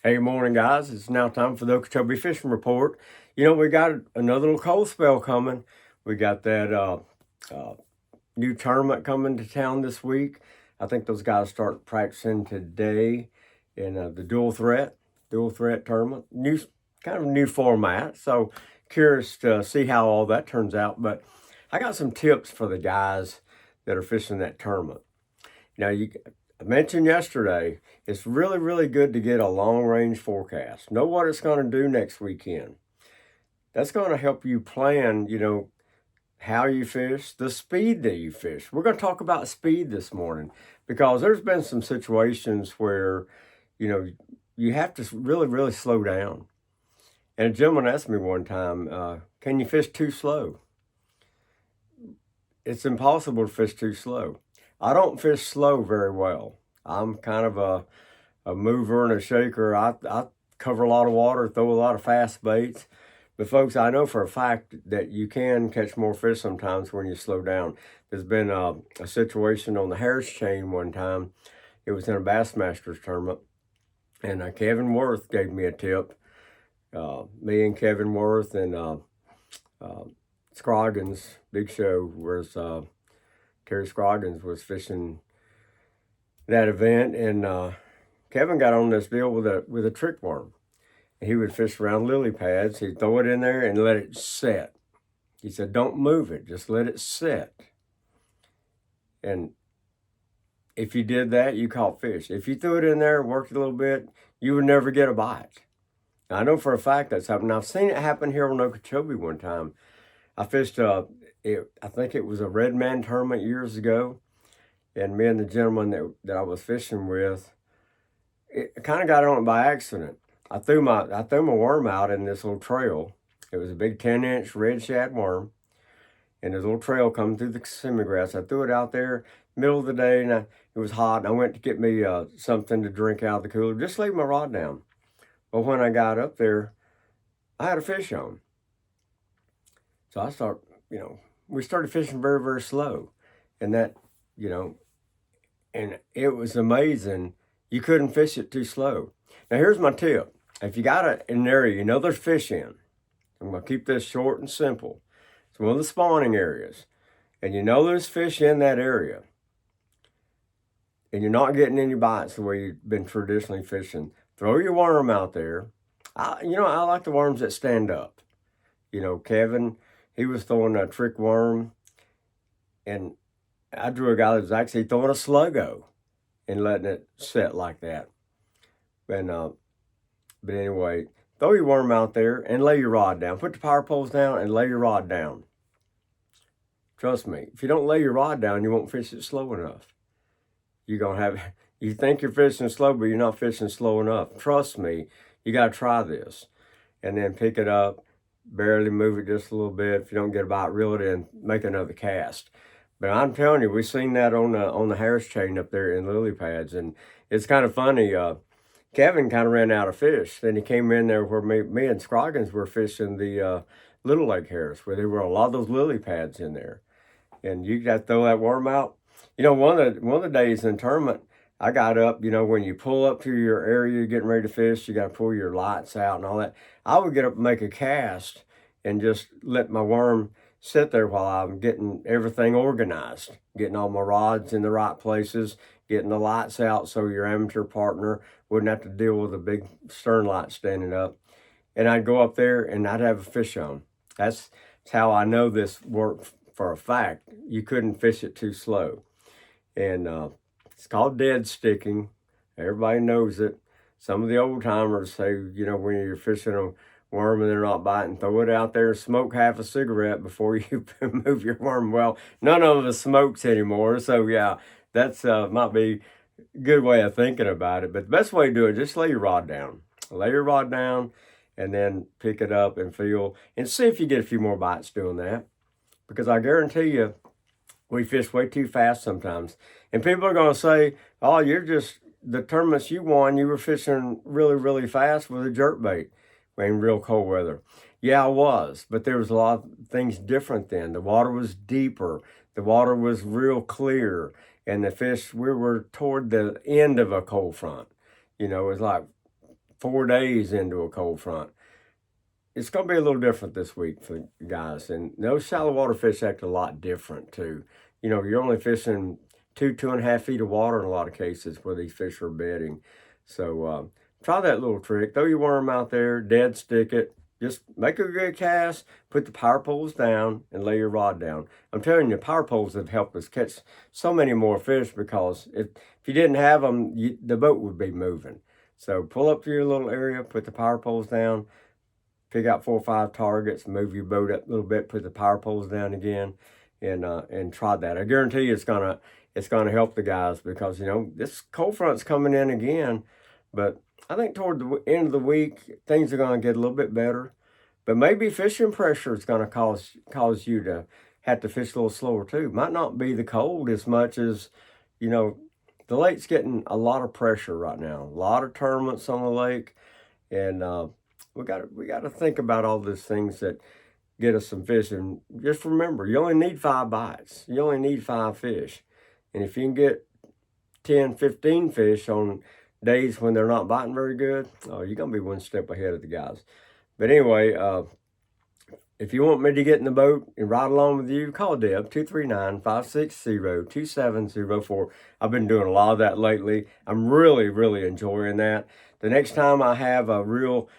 Hey, morning, guys. It's now time for the Okeechobee Fishing Report. You know, we got another little cold spell coming. We got that uh, new tournament coming to town this week. I think those guys start practicing today in the dual threat tournament. New, kind of new format. So curious to see how all that turns out. But I got some tips for the guys that are fishing that tournament. Now, I mentioned yesterday, it's really, really good to get a long range forecast. Know what it's going to do next weekend. That's going to help you plan, how you fish, the speed that you fish. We're going to talk about speed this morning because there's been some situations where, you know, you have to really, really slow down. And a gentleman asked me one time, can you fish too slow? It's impossible to fish too slow. I don't fish slow very well. I'm kind of a mover and a shaker. I cover a lot of water, throw a lot of fast baits. But folks, I know for a fact that you can catch more fish sometimes when you slow down. There's been a situation on the Harris chain one time. It was in a Bassmasters tournament, and Kevin Worth gave me a tip. Me and Kevin Worth and Scroggins, Big Show, was Terry Scroggins was fishing that event, and Kevin got on this deal with a trick worm. He would fish around lily pads. He'd throw it in there and let it set. He said, "Don't move it; just let it set." And if you did that, you caught fish. If you threw it in there and worked a little bit, you would never get a bite. Now, I know for a fact that's happened. I've seen it happen here on Okeechobee one time. I fished I think it was a red man tournament years ago, and me and the gentleman that I was fishing with, it kind of got on it by accident. I threw my worm out in this little trail. It was a big 10-inch red shad worm, and there's a little trail coming through the semi-grass. I threw it out there middle of the day, and it was hot, and I went to get me something to drink out of the cooler. Just leave my rod down. But when I got up there, I had a fish on. So we started fishing very, very slow, and and it was amazing. You couldn't fish it too slow. Now, here's my tip. If you got an area there's fish in, I'm going to keep this short and simple. It's one of the spawning areas, and there's fish in that area, and you're not getting any bites the way you've been traditionally fishing, throw your worm out there. I like the worms that stand up. Kevin, he was throwing a trick worm, and I drew a guy that was actually throwing a sluggo and letting it set like that. And but anyway, throw your worm out there and lay your rod down. Put the power poles down and lay your rod down. Trust me, if you don't lay your rod down, you won't fish it slow enough. You think you're fishing slow, but you're not fishing slow enough. Trust me, you got to try this. And then pick it up, barely move it just a little bit. If you don't get a bite, reel it in, make another cast. But I'm telling you, we've seen that on the Harris chain up there in lily pads, and it's kind of funny. Kevin kind of ran out of fish. Then he came in there where me and Scroggins were fishing the Little Lake Harris, where there were a lot of those lily pads in there, and you got to throw that worm out. One of the days in the tournament, I got up. When you pull up to your area, you're getting ready to fish, you got to pull your lights out and all that. I would get up and make a cast and just let my worm sit there while I'm getting everything organized, getting all my rods in the right places, getting the lights out so your amateur partner wouldn't have to deal with a big stern light standing up. And I'd go up there and I'd have a fish on. That's how I know this worked for a fact. You couldn't fish it too slow. And it's called dead sticking. Everybody knows it. Some of the old timers say, when you're fishing a worm and they're not biting, throw it out there and smoke half a cigarette before you move your worm. Well, none of us smokes anymore. So yeah, that's might be a good way of thinking about it. But the best way to do it, just lay your rod down. Lay your rod down and then pick it up and feel and see if you get a few more bites doing that. Because I guarantee you, we fish way too fast sometimes. And people are going to say, "Oh, the tournaments you won, you were fishing really, really fast with a jerkbait in real cold weather." Yeah, I was, but there was a lot of things different then. The water was deeper. The water was real clear. And the fish, we were toward the end of a cold front. It was like 4 days into a cold front. It's going to be a little different this week for guys. And those shallow water fish act a lot different too. You know, you're only fishing 2.5 feet of water in a lot of cases where these fish are bedding. So try that little trick. Throw your worm out there, dead stick it. Just make a good cast, put the power poles down, and lay your rod down. I'm telling you, power poles have helped us catch so many more fish because if you didn't have them, the boat would be moving. So pull up to your little area, put the power poles down, pick out 4 or 5 targets, move your boat up a little bit, put the power poles down again, and try that. I guarantee you it's gonna help the guys because you know this cold front's coming in again, but I think toward the end of the week things are gonna get a little bit better. But maybe fishing pressure is gonna cause you to have to fish a little slower too. Might not be the cold as much as, you know, the lake's getting a lot of pressure right now. A lot of tournaments on the lake, and we got to think about all these things that get us some fish. And just remember, you only need 5 bites. You only need 5 fish. And if you can get 10, 15 fish on days when they're not biting very good, oh, you're going to be one step ahead of the guys. But anyway, if you want me to get in the boat and ride along with you, call Deb, 239-560-2704. I've been doing a lot of that lately. I'm really, really enjoying that. The next time I have a real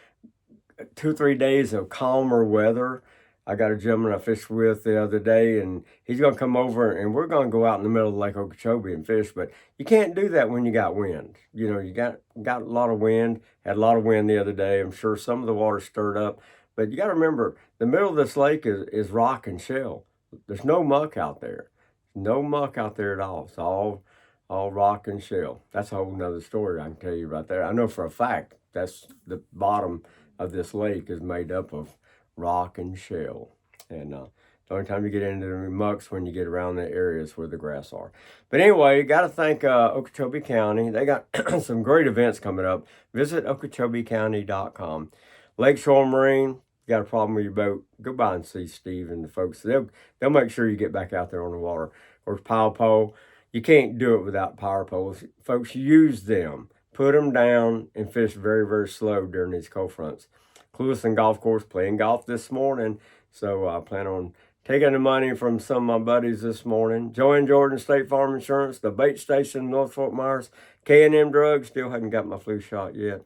2 or 3 days of calmer weather, I got a gentleman I fished with the other day, and he's going to come over, and we're going to go out in the middle of Lake Okeechobee and fish. But you can't do that when you got wind. You know, you got a lot of wind. Had a lot of wind the other day. I'm sure some of the water stirred up. But you got to remember, the middle of this lake is rock and shell. There's no muck out there. No muck out there at all. It's all rock and shell. That's a whole nother story I can tell you right there. I know for a fact that's the bottom of this lake is made up of rock and shell. And the only time you get into the mucks when you get around the areas where the grass are. But anyway, got to thank Okeechobee County. They got some great events coming up. Visit OkeechobeeCounty.com. Lakeshore Marine, got a problem with your boat, go by and see Steve and the folks. They'll make sure you get back out there on the water. Or power pole. You can't do it without power poles. Folks, use them. Put them down and fish very, very slow during these cold fronts. Clueless Golf Course, playing golf this morning. So I plan on taking the money from some of my buddies this morning. Joey and Jordan State Farm Insurance, the bait station, North Fort Myers, K&M Drugs, still hadn't got my flu shot yet.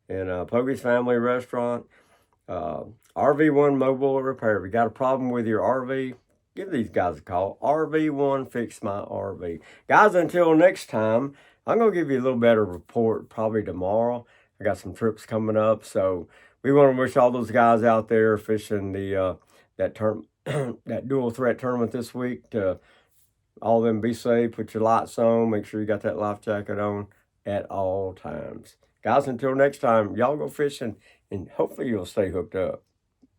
And Pogie's Family Restaurant, RV1 Mobile Repair. If you got a problem with your RV, give these guys a call. RV1 Fix My RV. Guys, until next time, I'm going to give you a little better report probably tomorrow. I got some trips coming up, so we want to wish all those guys out there fishing the that dual threat tournament this week to all of them be safe. Put your lights on. Make sure you got that life jacket on at all times. Guys, until next time, y'all go fishing, and hopefully you'll stay hooked up.